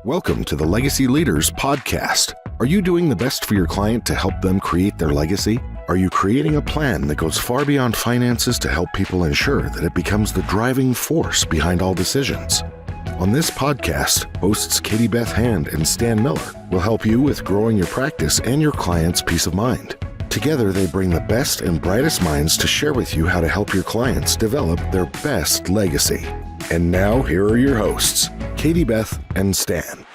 Welcome to the Legacy Leaders Podcast. Are you doing the best for your client to help them create their legacy? Are you creating a plan that goes far beyond finances to help people ensure that it becomes the driving force behind all decisions? On this podcast, hosts Katie Beth Hand and Stan Miller will help you with growing your practice and your clients' peace of mind. Together, they bring the best and brightest minds to share with you how to help your clients develop their best legacy. And now, here are your hosts, Katie Beth and Stan.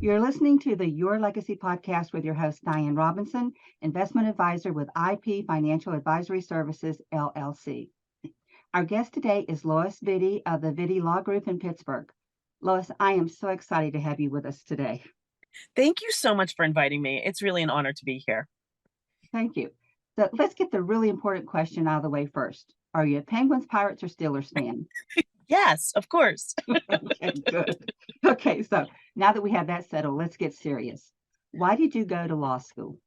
You're listening to the Your Legacy Podcast with your host, Diane Robinson, investment advisor with IP Financial Advisory Services, LLC. Our guest today is Lois Vitti of the Vitti Law Group in Pittsburgh. Lois, I am so excited to have you with us today. Thank you so much for inviting me. It's really an honor to be here. Thank you. So let's get the really important question out of the way first. Are you a Penguins, Pirates, or Steelers fan? Yes, of course. Okay, good. Okay, so now that we have that settled, let's get serious. Why did you go to law school?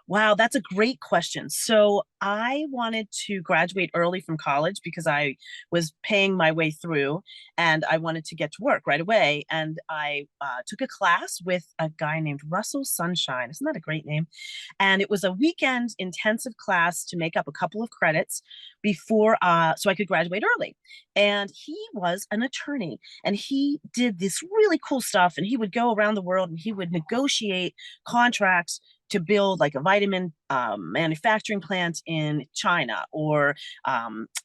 Wow, that's a great question. So I wanted to graduate early from college because I was paying my way through and I wanted to get to work right away. And I took a class with a guy named Russell Sunshine. Isn't that a great name? And it was a weekend intensive class to make up a couple of credits before, so I could graduate early. And he was an attorney and he did this really cool stuff. And he would go around the world and he would negotiate contracts to build like a vitamin manufacturing plant in China or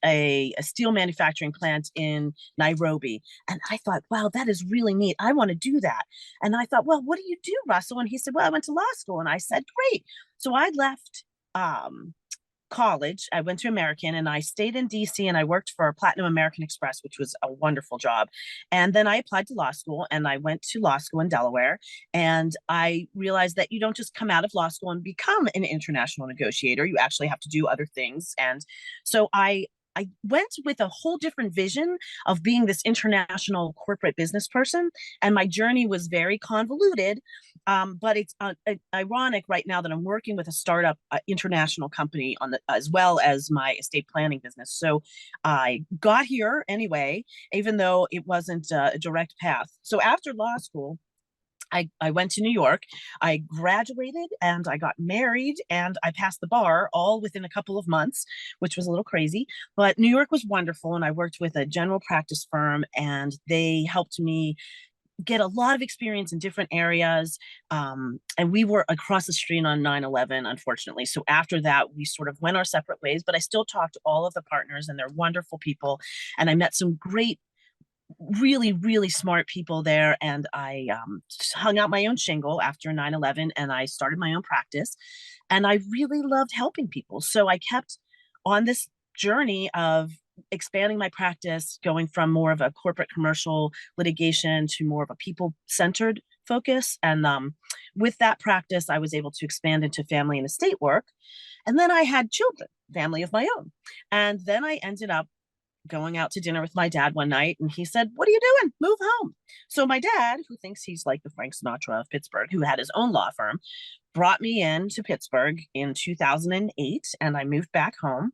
a steel manufacturing plant in Nairobi. And I thought, wow, that is really neat. I want to do that. And I thought, well, what do you do, Russell? And he said, well, I went to law school. And I said, great. So I left college. I went to American and I stayed in DC and I worked for Platinum American Express, which was a wonderful job. And then I applied to law school and I went to law school in Delaware. And I realized that you don't just come out of law school and become an international negotiator. You actually have to do other things. And so I went with a whole different vision of being this international corporate business person. And my journey was very convoluted. But it's ironic right now that I'm working with a startup international company as well as my estate planning business. So I got here anyway, even though it wasn't a direct path. So after law school, I went to New York, I graduated and I got married and I passed the bar all within a couple of months, which was a little crazy, but New York was wonderful. And I worked with a general practice firm and they helped me get a lot of experience in different areas. And we were across the street on 9/11, unfortunately. So after that, we sort of went our separate ways, but I still talked to all of the partners and they're wonderful people. And I met some great really, really smart people there. And I hung out my own shingle after 9/11 and I started my own practice. And I really loved helping people. So I kept on this journey of expanding my practice, going from more of a corporate commercial litigation to more of a people-centered focus. And with that practice, I was able to expand into family and estate work. And then I had children, family of my own. And then I ended up going out to dinner with my dad one night and he said, what are you doing? Move home. So my dad, who thinks he's like the Frank Sinatra of Pittsburgh, who had his own law firm, brought me into Pittsburgh in 2008 and I moved back home.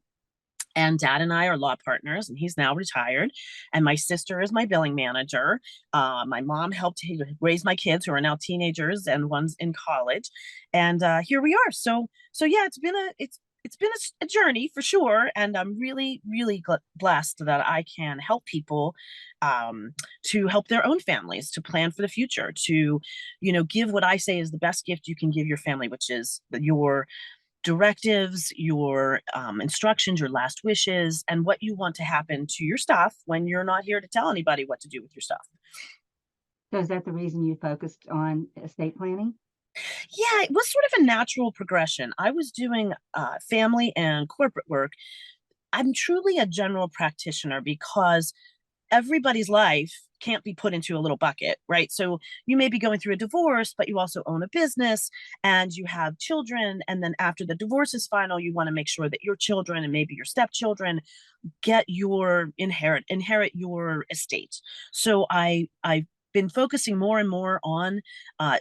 And dad and I are law partners and he's now retired. And my sister is my billing manager. My mom helped raise my kids who are now teenagers and one's in college. And here we are. So yeah, it's been a journey for sure. And I'm really, really blessed that I can help people to help their own families, to plan for the future, to, give what I say is the best gift you can give your family, which is your directives, your instructions, your last wishes, and what you want to happen to your stuff when you're not here to tell anybody what to do with your stuff. So is that the reason you focused on estate planning? Yeah, it was sort of a natural progression. I was doing family and corporate work. I'm truly a general practitioner because everybody's life can't be put into a little bucket, right? So you may be going through a divorce, but you also own a business and you have children. And then after the divorce is final, you want to make sure that your children and maybe your stepchildren get your inherit your estate. So I've been focusing more and more on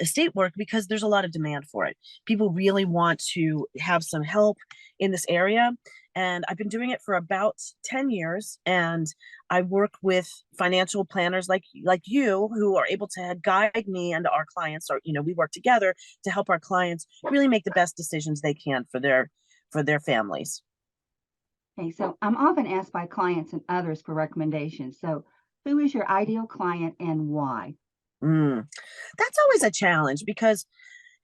estate work because there's a lot of demand for it. People really want to have some help in this area. and I've been doing it for about 10 years. And I work with financial planners like you who are able to guide me and our clients, or we work together to help our clients really make the best decisions they can for their families. Okay, so I'm often asked by clients and others for recommendations. So, who is your ideal client and why? That's always a challenge because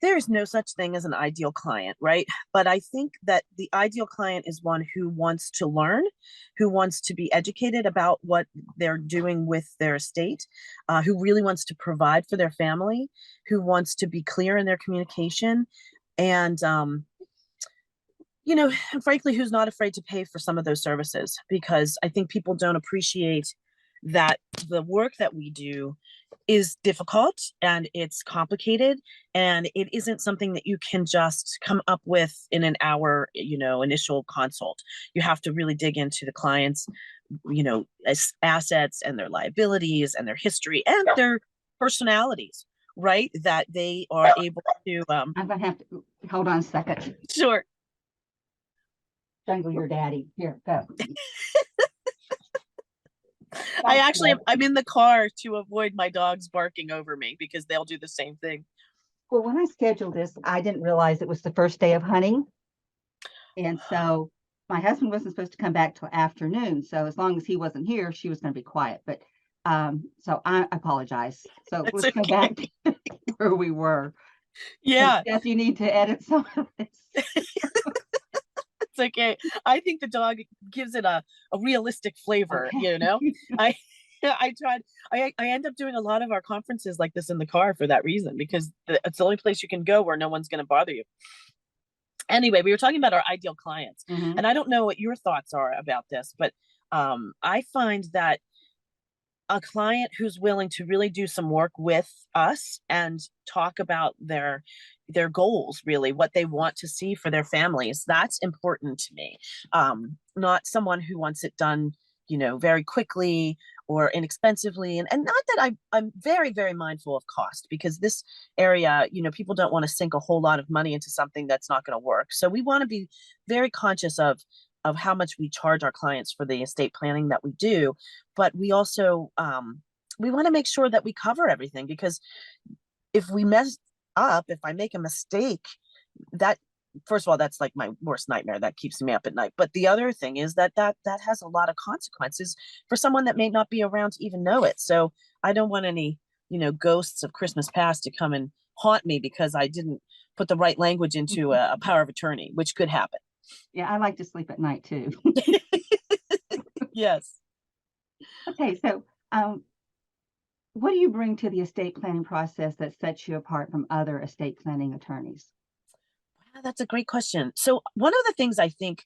there is no such thing as an ideal client, right? But I think that the ideal client is one who wants to learn, who wants to be educated about what they're doing with their estate, who really wants to provide for their family, who wants to be clear in their communication, and frankly, who's not afraid to pay for some of those services, because I think people don't appreciate that the work that we do is difficult and it's complicated, and it isn't something that you can just come up with in an hour, initial consult. You have to really dig into the client's, assets and their liabilities and their history and their personalities, right? That they are able to. I'm going to have to hold on a second. Sure. Strangle your daddy. Here, go. I'm in the car to avoid my dogs barking over me because they'll do the same thing. Well, when I scheduled this, I didn't realize it was the first day of hunting. And so my husband wasn't supposed to come back till afternoon. So as long as he wasn't here, she was going to be quiet. But so I apologize. So That's let's go back to where we were. Yeah. Steph, you need to edit some of this. It's okay. I think the dog gives it a realistic flavor, Okay. I end up doing a lot of our conferences like this in the car for that reason, because it's the only place you can go where no one's going to bother you. Anyway, we were talking about our ideal clients, and I don't know what your thoughts are about this, but I find that a client who's willing to really do some work with us and talk about their goals, really what they want to see for their families, that's important to me. Not someone who wants it done very quickly or inexpensively. And not that I'm very, very mindful of cost, because this area, people don't want to sink a whole lot of money into something that's not going to work. So we want to be very conscious of how much we charge our clients for the estate planning that we do. But we also, we want to make sure that we cover everything, because if we mess up, if I make a mistake, that, first of all, that's like my worst nightmare. That keeps me up at night. But the other thing is that has a lot of consequences for someone that may not be around to even know it. So I don't want any, ghosts of Christmas past to come and haunt me because I didn't put the right language into a power of attorney, which could happen. Yeah, I like to sleep at night too. Yes. Okay, so what do you bring to the estate planning process that sets you apart from other estate planning attorneys? Wow, that's a great question. So one of the things I think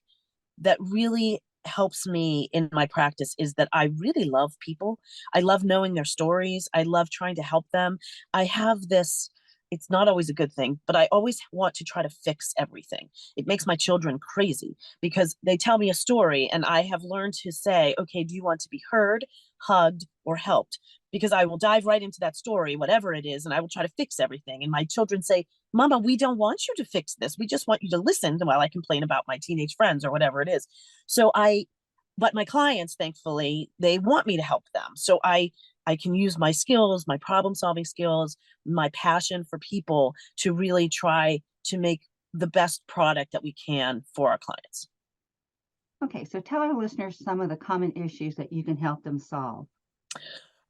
that really helps me in my practice is that I really love people. I love knowing their stories. I love trying to help them. I have this, it's not always a good thing, but I always want to try to fix everything. It makes my children crazy because they tell me a story and I have learned to say, okay, do you want to be heard, hugged, or helped? Because I will dive right into that story, whatever it is, and I will try to fix everything. And my children say, Mama, we don't want you to fix this. We just want you to listen while I complain about my teenage friends or whatever it is. But my clients, thankfully, they want me to help them. So I can use my skills, my problem solving skills, my passion for people to really try to make the best product that we can for our clients. Okay, so tell our listeners some of the common issues that you can help them solve.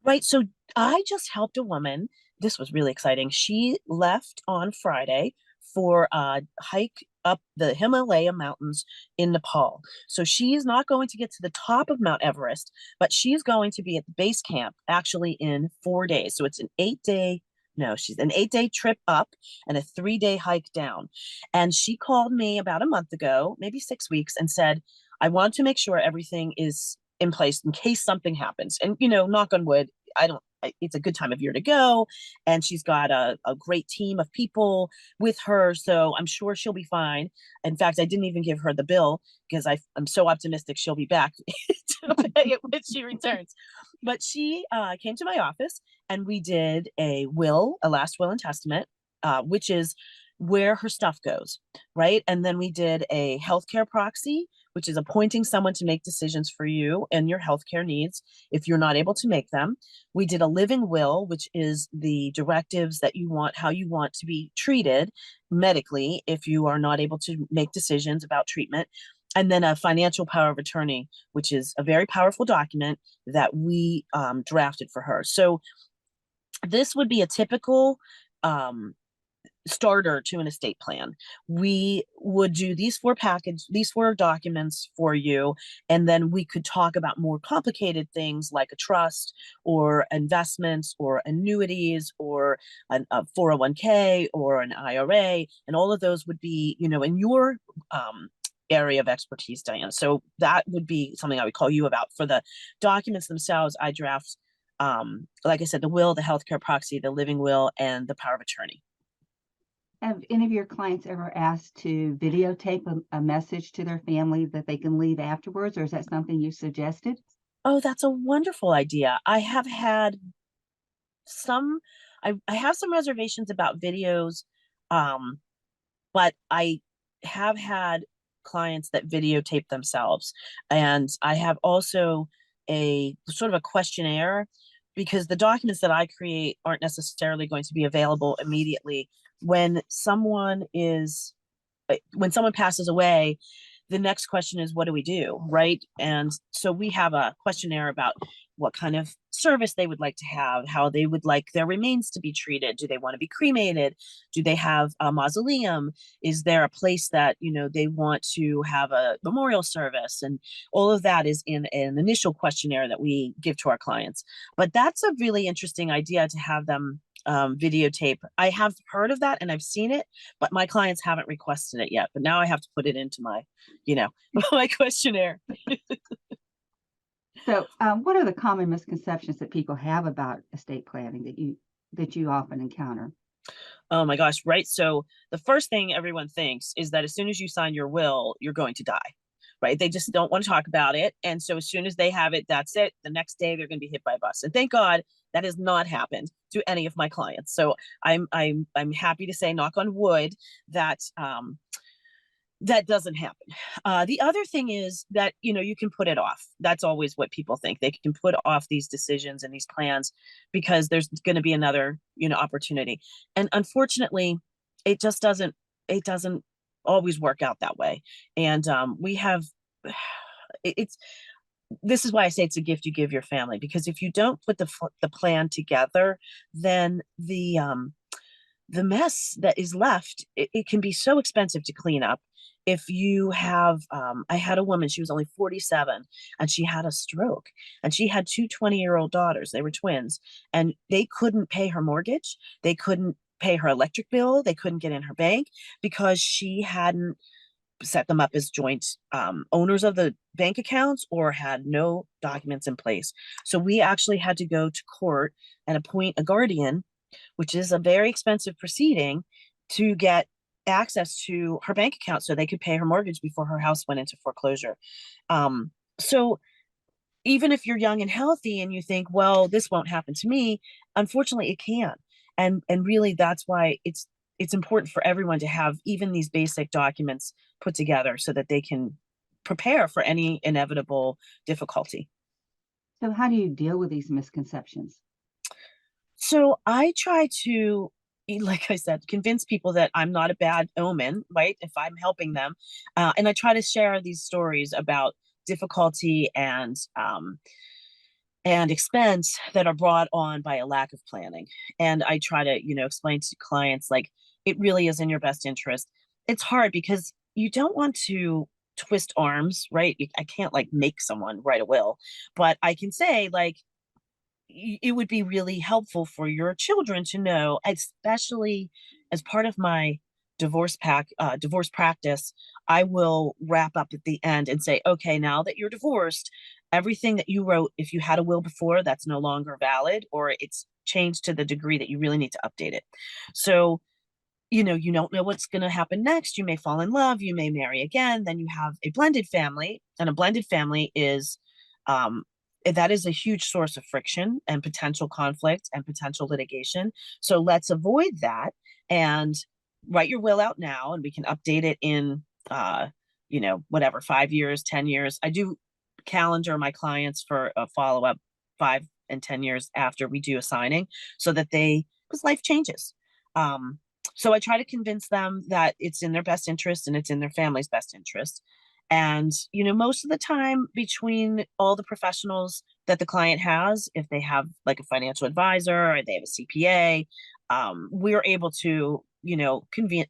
Right. So I just helped a woman. This was really exciting. She left on Friday for a hike up the Himalaya mountains in Nepal. So she is not going to get to the top of Mount Everest, but she's going to be at the base camp actually in 4 days. So it's she's an 8-day trip up and a 3-day hike down. And she called me about a month ago, maybe 6 weeks, and said, I want to make sure everything is in place in case something happens. And, knock on wood, it's a good time of year to go. And she's got a great team of people with her. So I'm sure she'll be fine. In fact, I didn't even give her the bill because I'm so optimistic she'll be back to pay it when she returns. But she came to my office and we did a last will and testament, which is where her stuff goes, right? And then we did a healthcare proxy, which is appointing someone to make decisions for you and your healthcare needs if you're not able to make them. We did a living will, which is the directives that you want, how you want to be treated medically if you are not able to make decisions about treatment. And then a financial power of attorney, which is a very powerful document that we drafted for her. So this would be a typical starter to an estate plan. We would do these four documents for you, and then we could talk about more complicated things like a trust or investments or annuities or a 401k or an IRA, and all of those would be, in your area of expertise, Diane. So that would be something I would call you about. For the documents themselves, I draft, like I said, the will, the healthcare proxy, the living will, and the power of attorney. Have any of your clients ever asked to videotape a message to their family that they can leave afterwards, or is that something you suggested? Oh, that's a wonderful idea. I have had some, I have some reservations about videos, but I have had clients that videotape themselves. And I have also a sort of a questionnaire, because the documents that I create aren't necessarily going to be available immediately. When someone passes away, the next question is, what do we do, right? And so we have a questionnaire about what kind of service they would like to have, how they would like their remains to be treated. Do they want to be cremated? Do they have a mausoleum? Is there a place that, they want to have a memorial service? And all of that is in an initial questionnaire that we give to our clients. But that's a really interesting idea to have them videotape. I have heard of that and I've seen it, but my clients haven't requested it yet. But now I have to put it into my, my questionnaire. So, what are the common misconceptions that people have about estate planning that you often encounter? Oh my gosh, right. So the first thing everyone thinks is that as soon as you sign your will, you're going to die, right? They just don't want to talk about it. And so as soon as they have it, that's it. The next day they're going to be hit by a bus. And thank God that has not happened to any of my clients. So I'm happy to say, knock on wood, that that doesn't happen. The other thing is that, you can put it off. That's always what people think. They can put off these decisions and these plans because there's going to be another, opportunity. And unfortunately, it doesn't always work out that way. And we have, this is why I say it's a gift you give your family, because if you don't put the plan together, then the mess that is left, it can be so expensive to clean up. If you have, I had a woman, she was only 47 and she had a stroke, and she had two 20-year-old daughters. They were twins, and they couldn't pay her mortgage. They couldn't pay her electric bill. They couldn't get in her bank because she hadn't set them up as joint owners of the bank accounts or had no documents in place. So we actually had to go to court and appoint a guardian, which is a very expensive proceeding, to get access to her bank account so they could pay her mortgage before her house went into foreclosure. So even if you're young and healthy and you think, well, this won't happen to me, unfortunately it can. And really that's why it's important for everyone to have even these basic documents put together so that they can prepare for any inevitable difficulty. So how do you deal with these misconceptions? So I try to, like I said, convince people that I'm not a bad omen, right? If I'm helping them. And I try to share these stories about difficulty and expense that are brought on by a lack of planning. And I try to, explain to clients, like, it really is in your best interest. It's hard because you don't want to twist arms, right? I can't make someone write a will, but I can say, it would be really helpful for your children to know, especially as part of my divorce practice. I will wrap up at the end and say, okay, now that you're divorced, everything that you wrote, if you had a will before, that's no longer valid, or it's changed to the degree that you really need to update it. So, you don't know what's going to happen next. You may fall in love, you may marry again, then you have a blended family, and a blended family is, that is a huge source of friction and potential conflict and potential litigation. So let's avoid that and write your will out now, and we can update it in whatever, 5 years, 10 years. I do calendar my clients for a follow-up 5 and 10 years after we do a signing, so that because life changes. So I try to convince them that it's in their best interest and it's in their family's best interest. And, most of the time, between all the professionals that the client has, if they have like a financial advisor or they have a CPA, we're able to,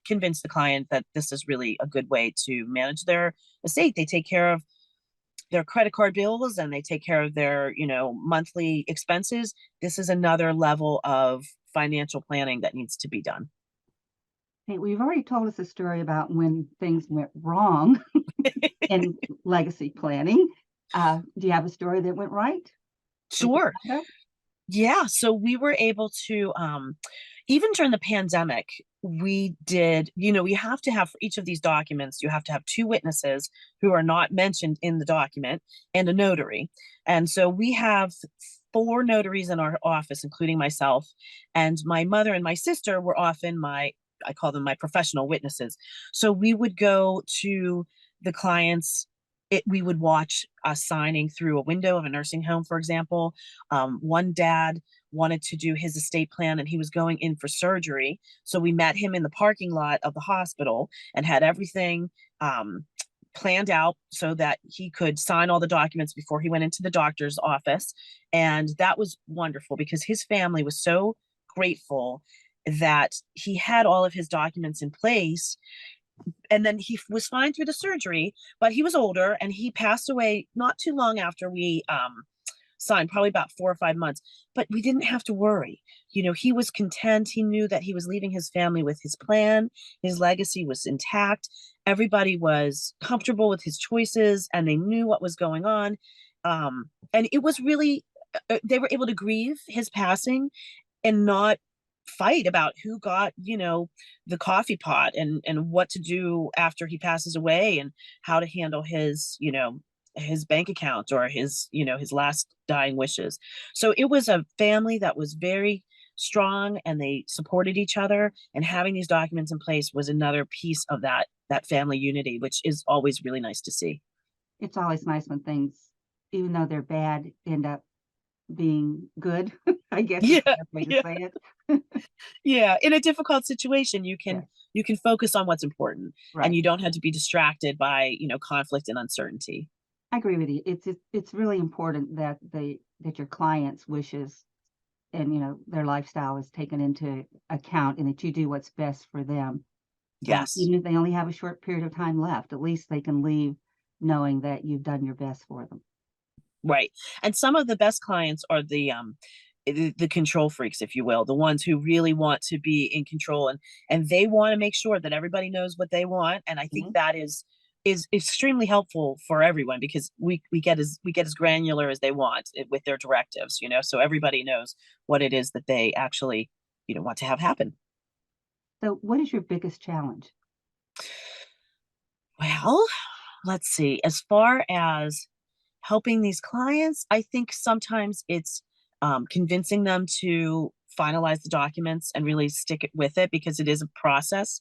convince the client that this is really a good way to manage their estate. They take care of their credit card bills and they take care of their, monthly expenses. This is another level of financial planning that needs to be done. Hey, we've already told us a story about when things went wrong in legacy planning. Do you have a story that went right? Sure. Yeah. So we were able to, even during the pandemic, we did, we have to have, for each of these documents, you have to have 2 witnesses who are not mentioned in the document and a notary. And so we have 4 notaries in our office, including myself, and my mother and my sister were often I call them my professional witnesses. So we would go to the clients. We would watch us signing through a window of a nursing home, for example. One dad wanted to do his estate plan and he was going in for surgery. So we met him in the parking lot of the hospital and had everything planned out so that he could sign all the documents before he went into the doctor's office. And that was wonderful because his family was so grateful that he had all of his documents in place. And then he was fine through the surgery, but he was older and he passed away not too long after we signed, probably about 4 or 5 months. But we didn't have to worry. He was content. He knew that he was leaving his family with his plan. His legacy was intact. Everybody was comfortable with his choices and they knew what was going on. And it was really, they were able to grieve his passing and not fight about who got, the coffee pot and what to do after he passes away and how to handle his, his bank account or his, his last dying wishes. So it was a family that was very strong and they supported each other, and having these documents in place was another piece of that family unity, which is always really nice to see. It's always nice when things, even though they're bad, end up being good. I guess is the way to say it. Yeah, in a difficult situation, you can focus on what's important, Right. and you don't have to be distracted by conflict and uncertainty. I agree with you. It's really important that your clients' wishes and their lifestyle is taken into account, and that you do what's best for them. Yes. Even if they only have a short period of time left, at least they can leave knowing that you've done your best for them. Right. And some of the best clients are the control freaks, if you will, the ones who really want to be in control, and they want to make sure that everybody knows what they want. And I think that is extremely helpful for everyone, because we get as granular as they want with their directives, so everybody knows what it is that they actually want to have happen. So what is your biggest challenge? Well, let's see. As far as helping these clients, I think sometimes it's convincing them to finalize the documents and really stick it with it, because it is a process.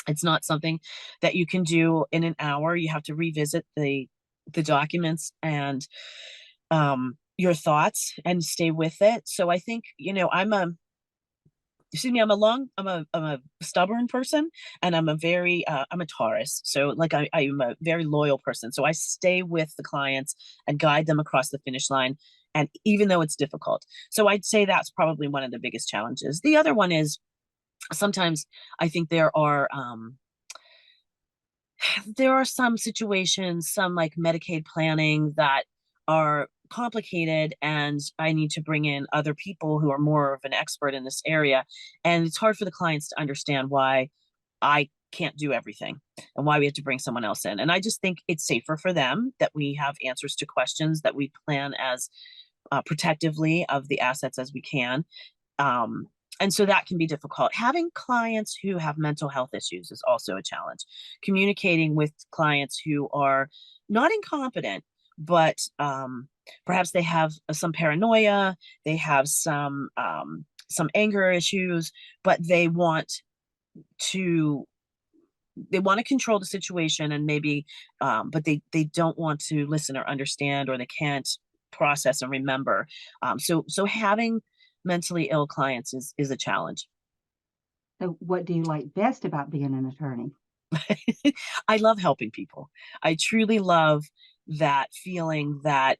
It's not something that you can do in an hour. You have to revisit the documents and your thoughts and stay with it. So I think, I'm a stubborn person, and I'm a Taurus. So like I'm a very loyal person. So I stay with the clients and guide them across the finish line. And even though it's difficult. So I'd say that's probably one of the biggest challenges. The other one is sometimes I think there are some situations, some like Medicaid planning, that are complicated, and I need to bring in other people who are more of an expert in this area. And it's hard for the clients to understand why I can't do everything and why we have to bring someone else in. And I just think it's safer for them that we have answers to questions, that we plan as protectively of the assets as we can. And so that can be difficult. Having clients who have mental health issues is also a challenge. Communicating with clients who are not incompetent, but perhaps they have some paranoia, they have some anger issues, but they want to want to control the situation and maybe, but they don't want to listen or understand, or they can't process and remember. So having mentally ill clients is a challenge. So what do you like best about being an attorney? I love helping people. I truly love that feeling that,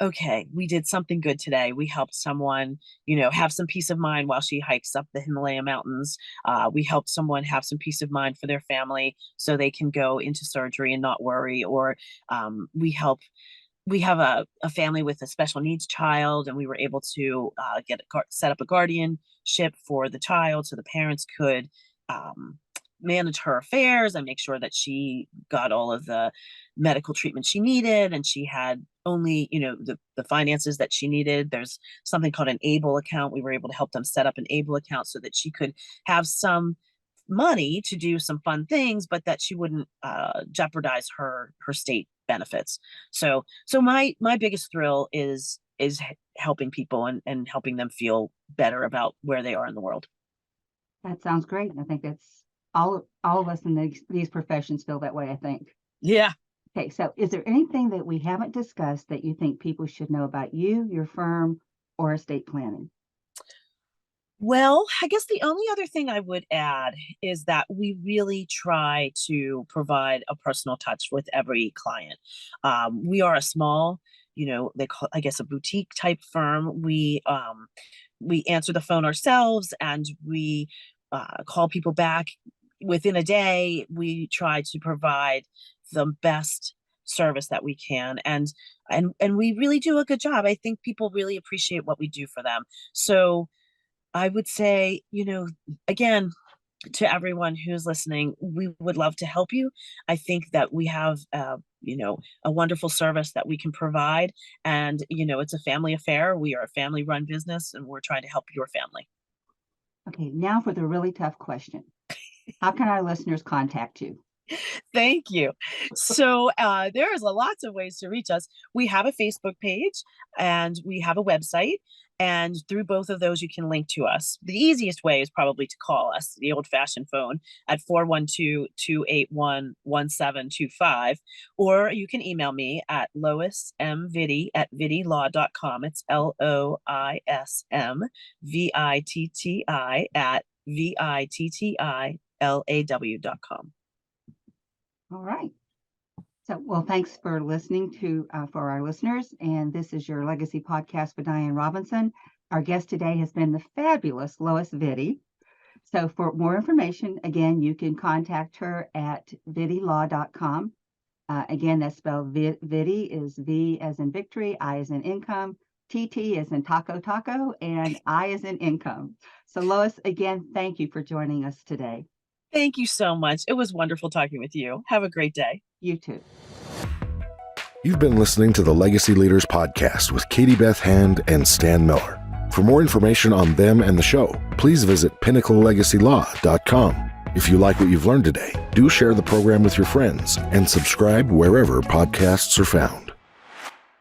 okay, we did something good today. We helped someone, have some peace of mind while she hikes up the Himalaya mountains. We helped someone have some peace of mind for their family so they can go into surgery and not worry. Or we have a family with a special needs child, and we were able to set up a guardianship for the child so the parents could manage her affairs and make sure that she got all of the medical treatment she needed, and she had only the finances that she needed. There's something called an ABLE account. We were able to help them set up an ABLE account so that she could have some money to do some fun things, but that she wouldn't jeopardize her state benefits. So my biggest thrill is helping people and helping them feel better about where they are in the world. That sounds great. I think that's all of us in these professions feel that way, I think. Yeah. Okay, so is there anything that we haven't discussed that you think people should know about you, your firm, or estate planning? Well, I guess the only other thing I would add is that we really try to provide a personal touch with every client. We are a small, they call, I guess, a boutique type firm. We answer the phone ourselves, and we call people back within a day. We try to provide the best service that we can, and we really do a good job. I think people really appreciate what we do for them. So I would say, again, to everyone who's listening, we would love to help you. I think that we have, a wonderful service that we can provide. And, it's a family affair. We are a family-run business, and we're trying to help your family. Okay, now for the really tough question. How can our listeners contact you? Thank you. So there's lots of ways to reach us. We have a Facebook page, and we have a website. And through both of those, you can link to us. The easiest way is probably to call us, the old-fashioned phone, at 412-281-1725. Or you can email me at loismvitti@vittilaw.com. It's LOISMVITTI@VITTILAW.com. All right. So, well, thanks for listening for our listeners. And this is your Legacy Podcast with Diane Robinson. Our guest today has been the fabulous Lois Vitti. So for more information, again, you can contact her at vittilaw.com. Again, that's spelled Vitti is V as in victory, I as in income, TT as in taco, and I as in income. So Lois, again, thank you for joining us today. Thank you so much. It was wonderful talking with you. Have a great day. You too. You've been listening to the Legacy Leaders Podcast with Katie Beth Hand and Stan Miller. For more information on them and the show, please visit pinnaclelegacylaw.com. If you like what you've learned today, do share the program with your friends and subscribe wherever podcasts are found.